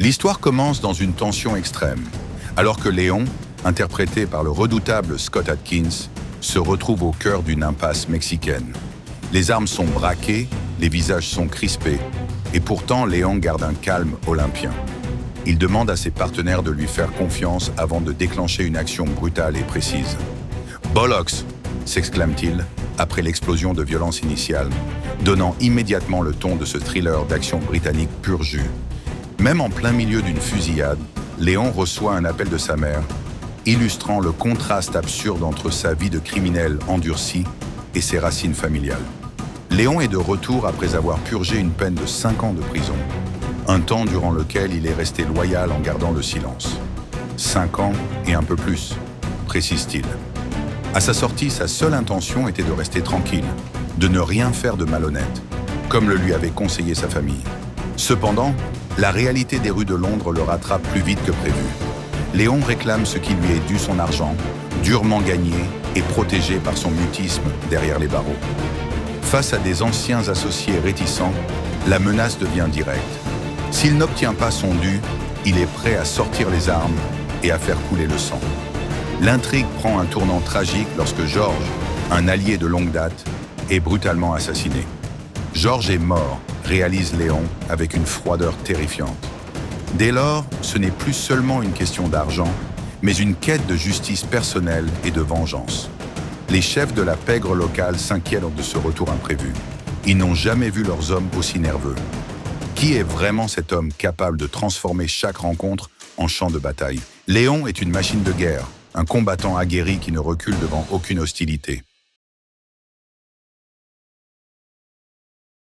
L'histoire commence dans une tension extrême, alors que Léon, interprété par le redoutable Scott Adkins, se retrouve au cœur d'une impasse mexicaine. Les armes sont braquées, les visages sont crispés, et pourtant Léon garde un calme olympien. Il demande à ses partenaires de lui faire confiance avant de déclencher une action brutale et précise. « Bollocks !» s'exclame-t-il après l'explosion de violence initiale, donnant immédiatement le ton de ce thriller d'action britannique pur jus. Même en plein milieu d'une fusillade, Léon reçoit un appel de sa mère, illustrant le contraste absurde entre sa vie de criminel endurci et ses racines familiales. Léon est de retour après avoir purgé une peine de 5 ans de prison, un temps durant lequel il est resté loyal en gardant le silence. 5 ans et un peu plus, précise-t-il. À sa sortie, sa seule intention était de rester tranquille, de ne rien faire de malhonnête, comme le lui avait conseillé sa famille. Cependant, la réalité des rues de Londres le rattrape plus vite que prévu. Léon réclame ce qui lui est dû, son argent, durement gagné et protégé par son mutisme derrière les barreaux. Face à des anciens associés réticents, la menace devient directe. S'il n'obtient pas son dû, il est prêt à sortir les armes et à faire couler le sang. L'intrigue prend un tournant tragique lorsque Georges, un allié de longue date, est brutalement assassiné. Georges est mort, réalise Léon avec une froideur terrifiante. Dès lors, ce n'est plus seulement une question d'argent, mais une quête de justice personnelle et de vengeance. Les chefs de la pègre locale s'inquiètent de ce retour imprévu. Ils n'ont jamais vu leurs hommes aussi nerveux. Qui est vraiment cet homme capable de transformer chaque rencontre en champ de bataille? Léon est une machine de guerre, un combattant aguerri qui ne recule devant aucune hostilité.